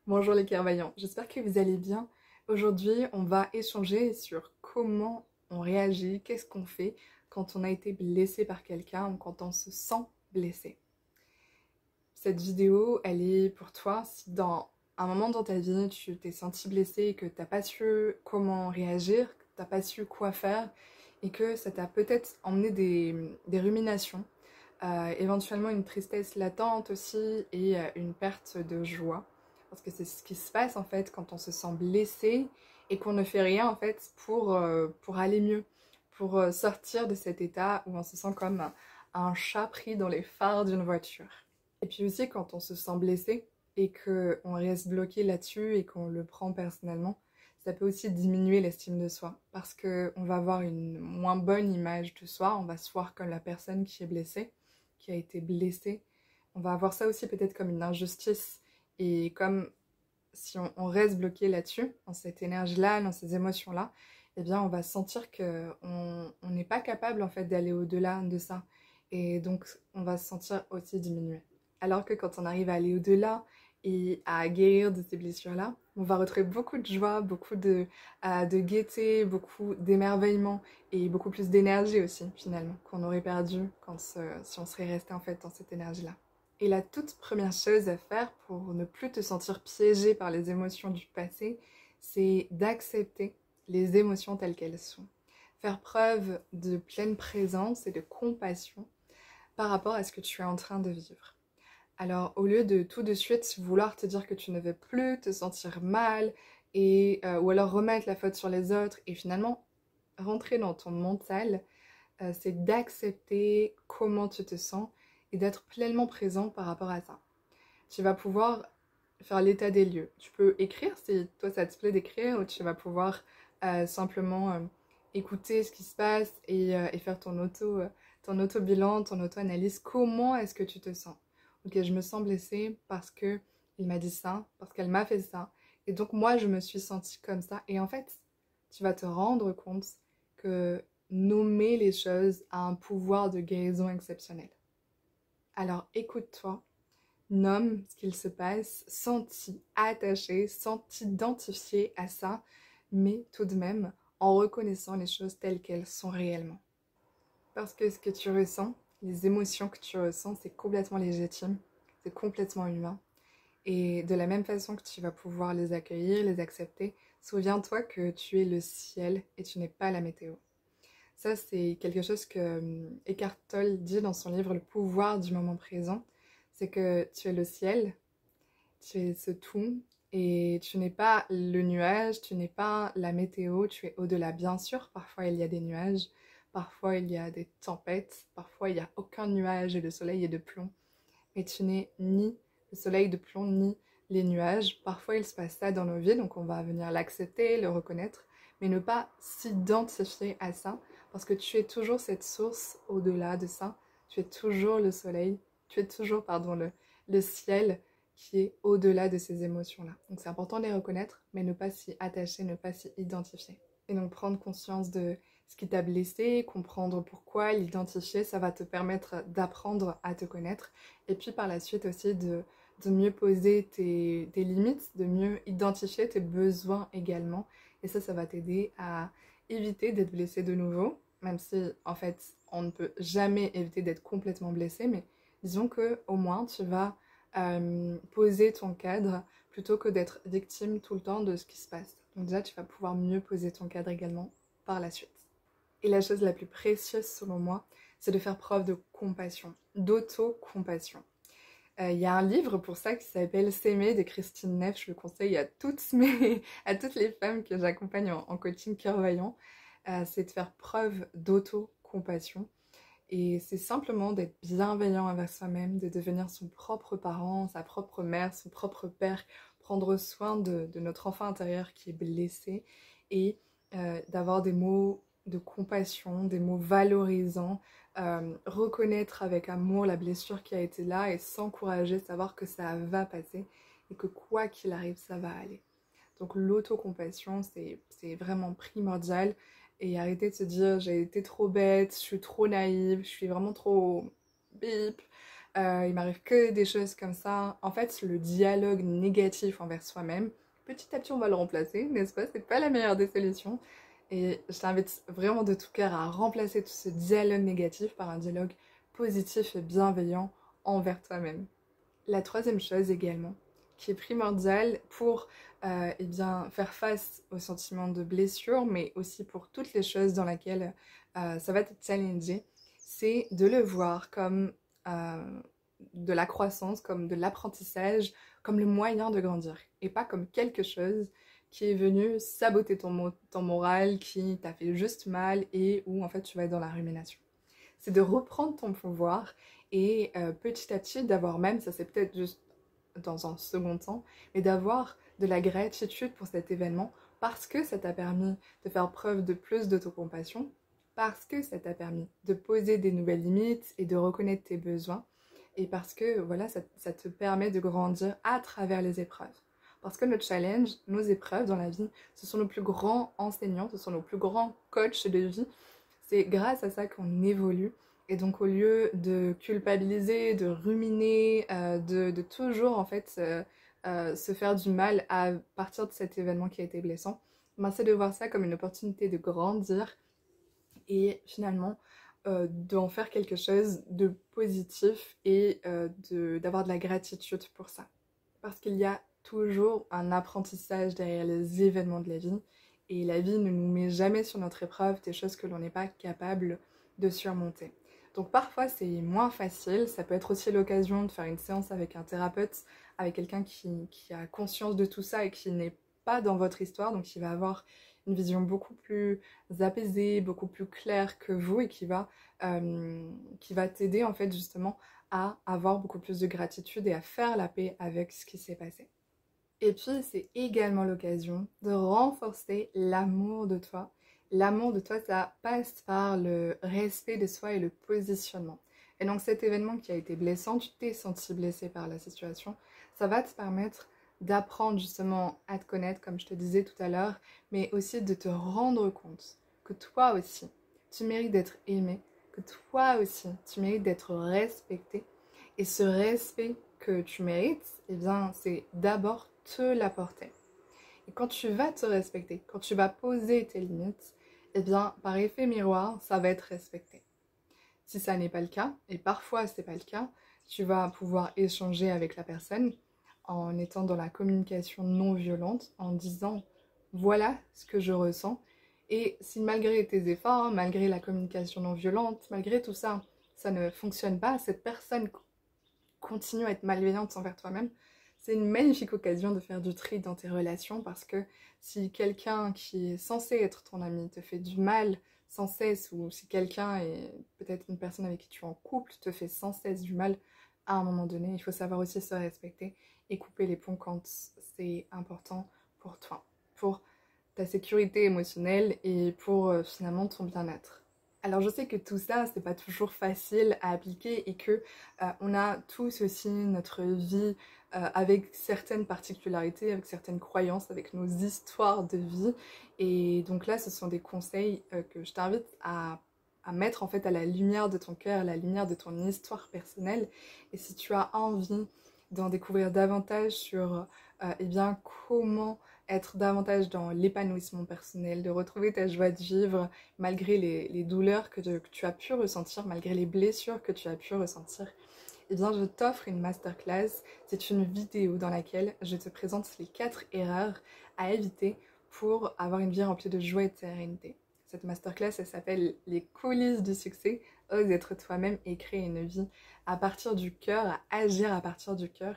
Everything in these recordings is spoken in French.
Bonjour les clairvoyants, j'espère que vous allez bien. Aujourd'hui, on va échanger sur comment on réagit, qu'est-ce qu'on fait quand on a été blessé par quelqu'un ou quand on se sent blessé. Cette vidéo, elle est pour toi si dans un moment dans ta vie, tu t'es senti blessé et que t'as pas su comment réagir, que t'as pas su quoi faire et que ça t'a peut-être emmené des ruminations, éventuellement une tristesse latente aussi et une perte de joie. Parce que c'est ce qui se passe en fait quand on se sent blessé et qu'on ne fait rien en fait pour aller mieux, pour sortir de cet état où on se sent comme un chat pris dans les phares d'une voiture. Et puis aussi quand on se sent blessé et qu'on reste bloqué là-dessus et qu'on le prend personnellement, ça peut aussi diminuer l'estime de soi parce qu'on va avoir une moins bonne image de soi, on va se voir comme la personne qui est blessée, qui a été blessée. On va avoir ça aussi peut-être comme une injustice et comme si on reste bloqué là-dessus, dans cette énergie-là, dans ces émotions-là, eh bien on va sentir qu'on n'est pas capable en fait d'aller au-delà de ça. Et donc on va se sentir aussi diminué. Alors que quand on arrive à aller au-delà et à guérir de ces blessures-là, on va retrouver beaucoup de joie, beaucoup de gaieté, beaucoup d'émerveillement et beaucoup plus d'énergie aussi finalement qu'on aurait perdu si on serait resté en fait dans cette énergie-là. Et la toute première chose à faire pour ne plus te sentir piégé par les émotions du passé, c'est d'accepter les émotions telles qu'elles sont. Faire preuve de pleine présence et de compassion par rapport à ce que tu es en train de vivre. Alors, au lieu de tout de suite vouloir te dire que tu ne veux plus te sentir mal, ou alors remettre la faute sur les autres, et finalement rentrer dans ton mental, c'est d'accepter comment tu te sens et d'être pleinement présent par rapport à ça. Tu vas pouvoir faire l'état des lieux. Tu peux écrire si toi ça te plaît d'écrire, ou tu vas pouvoir simplement écouter ce qui se passe et faire ton auto-bilan, ton auto-analyse. Comment est-ce que tu te sens? Ok, je me sens blessée parce que il m'a dit ça, parce qu'elle m'a fait ça. Et donc moi, je me suis sentie comme ça. Et en fait, tu vas te rendre compte que nommer les choses a un pouvoir de guérison exceptionnel. Alors écoute-toi, nomme ce qu'il se passe sans t'y attacher, sans t'identifier à ça, mais tout de même en reconnaissant les choses telles qu'elles sont réellement. Parce que ce que tu ressens, les émotions que tu ressens, c'est complètement légitime, c'est complètement humain. Et de la même façon que tu vas pouvoir les accueillir, les accepter, souviens-toi que tu es le ciel et tu n'es pas la météo. Ça, c'est quelque chose que Eckhart Tolle dit dans son livre Le pouvoir du moment présent. C'est que tu es le ciel, tu es ce tout, et tu n'es pas le nuage, tu n'es pas la météo, tu es au-delà. Bien sûr, parfois il y a des nuages, parfois il y a des tempêtes, parfois il n'y a aucun nuage et le soleil est de plomb. Mais tu n'es ni le soleil de plomb, ni les nuages. Parfois il se passe ça dans nos vies, donc on va venir l'accepter, le reconnaître, mais ne pas s'identifier à ça, parce que tu es toujours cette source au-delà de ça. Tu es toujours le soleil, tu es toujours, pardon, le ciel qui est au-delà de ces émotions-là. Donc c'est important de les reconnaître, mais ne pas s'y attacher, ne pas s'y identifier. Et donc prendre conscience de ce qui t'a blessé, comprendre pourquoi, l'identifier, ça va te permettre d'apprendre à te connaître. Et puis par la suite aussi de mieux poser tes limites, de mieux identifier tes besoins également. Et ça va t'aider à éviter d'être blessé de nouveau, même si en fait on ne peut jamais éviter d'être complètement blessé, mais disons que au moins tu vas poser ton cadre plutôt que d'être victime tout le temps de ce qui se passe. Donc déjà tu vas pouvoir mieux poser ton cadre également par la suite. Et la chose la plus précieuse selon moi, c'est de faire preuve de compassion, d'auto-compassion. Il y a un livre pour ça qui s'appelle S'aimer de Christine Neff, je le conseille à à toutes les femmes que j'accompagne en coaching clairvoyant. C'est de faire preuve d'auto-compassion. Et c'est simplement d'être bienveillant envers soi-même, de devenir son propre parent, sa propre mère, son propre père, prendre soin de notre enfant intérieur qui est blessé et d'avoir des mots de compassion, des mots valorisants, reconnaître avec amour la blessure qui a été là et s'encourager, savoir que ça va passer et que quoi qu'il arrive, ça va aller. Donc l'autocompassion, c'est vraiment primordial. Et arrêter de se dire j'ai été trop bête, je suis trop naïve, je suis vraiment trop bip. il m'arrive que des choses comme ça. En fait, le dialogue négatif envers soi-même, petit à petit on va le remplacer, n'est-ce pas? C'est pas la meilleure des solutions. Et je t'invite vraiment de tout cœur à remplacer tout ce dialogue négatif par un dialogue positif et bienveillant envers toi-même. La troisième chose également, qui est primordiale pour eh bien, faire face au sentiment de blessure, mais aussi pour toutes les choses dans lesquelles ça va te challenger, c'est de le voir comme de la croissance, comme de l'apprentissage, comme le moyen de grandir, et pas comme quelque chose qui est venu saboter ton moral, qui t'a fait juste mal et où en fait tu vas être dans la rumination. C'est de reprendre ton pouvoir et petit à petit d'avoir même, ça c'est peut-être juste dans un second temps, mais d'avoir de la gratitude pour cet événement parce que ça t'a permis de faire preuve de plus d'autocompassion, parce que ça t'a permis de poser des nouvelles limites et de reconnaître tes besoins, et parce que voilà, ça te permet de grandir à travers les épreuves. Parce que notre challenge, nos épreuves dans la vie, ce sont nos plus grands enseignants, ce sont nos plus grands coachs de vie. C'est grâce à ça qu'on évolue. Et donc au lieu de culpabiliser, de ruminer, de toujours en fait se faire du mal à partir de cet événement qui a été blessant, ben, c'est de voir ça comme une opportunité de grandir et finalement d'en faire quelque chose de positif et d'avoir de la gratitude pour ça. Parce qu'il y a toujours un apprentissage derrière les événements de la vie et la vie ne nous met jamais sur notre épreuve des choses que l'on n'est pas capable de surmonter. Donc parfois c'est moins facile, ça peut être aussi l'occasion de faire une séance avec un thérapeute, avec quelqu'un qui a conscience de tout ça et qui n'est pas dans votre histoire, donc qui va avoir une vision beaucoup plus apaisée, beaucoup plus claire que vous et qui va t'aider en fait justement à avoir beaucoup plus de gratitude et à faire la paix avec ce qui s'est passé. Et puis c'est également l'occasion de renforcer l'amour de toi. L'amour de toi, ça passe par le respect de soi et le positionnement. Et donc cet événement qui a été blessant, tu t'es senti blessé par la situation, ça va te permettre d'apprendre justement à te connaître, comme je te disais tout à l'heure, mais aussi de te rendre compte que toi aussi, tu mérites d'être aimé, que toi aussi, tu mérites d'être respecté. Et ce respect que tu mérites, eh bien, c'est d'abord te l'apporter. Et quand tu vas te respecter, quand tu vas poser tes limites, eh bien, par effet miroir, ça va être respecté. Si ça n'est pas le cas, et parfois c'est pas le cas, tu vas pouvoir échanger avec la personne en étant dans la communication non violente, en disant voilà ce que je ressens. Et si malgré tes efforts, malgré la communication non violente, malgré tout ça, ça ne fonctionne pas, cette personne continue à être malveillante envers toi-même, c'est une magnifique occasion de faire du tri dans tes relations parce que si quelqu'un qui est censé être ton ami te fait du mal sans cesse ou si quelqu'un est peut-être une personne avec qui tu es en couple te fait sans cesse du mal, à un moment donné, il faut savoir aussi se respecter et couper les ponts quand c'est important pour toi, pour ta sécurité émotionnelle et pour finalement ton bien-être. Alors je sais que tout ça, c'est pas toujours facile à appliquer et que on a tous aussi notre vie avec certaines particularités, avec certaines croyances, avec nos histoires de vie. Et donc là, ce sont des conseils que je t'invite à mettre en fait à la lumière de ton cœur, à la lumière de ton histoire personnelle. Et si tu as envie d'en découvrir davantage sur eh bien, comment être davantage dans l'épanouissement personnel, de retrouver ta joie de vivre malgré les douleurs que tu as pu ressentir, malgré les blessures que tu as pu ressentir, eh bien je t'offre une masterclass. C'est une vidéo dans laquelle je te présente les 4 erreurs à éviter pour avoir une vie remplie de joie et de sérénité. Cette masterclass, elle s'appelle Les coulisses du succès, ose être toi-même et créer une vie à partir du cœur, à agir à partir du cœur.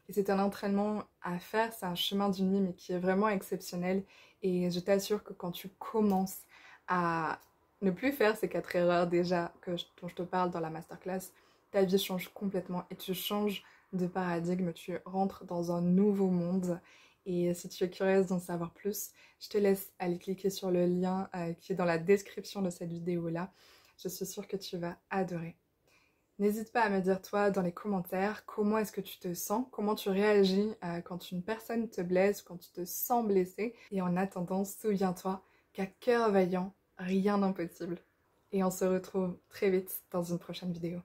Et c'est un entraînement à faire, c'est un chemin d'une vie mais qui est vraiment exceptionnel. Et je t'assure que quand tu commences à ne plus faire ces 4 erreurs déjà dont je te parle dans la masterclass, ta vie change complètement et tu changes de paradigme, tu rentres dans un nouveau monde. Et si tu es curieuse d'en savoir plus, je te laisse aller cliquer sur le lien qui est dans la description de cette vidéo-là. Je suis sûre que tu vas adorer. N'hésite pas à me dire toi dans les commentaires comment est-ce que tu te sens, comment tu réagis quand une personne te blesse, quand tu te sens blessé. Et en attendant, souviens-toi qu'à cœur vaillant, rien d'impossible. Et on se retrouve très vite dans une prochaine vidéo.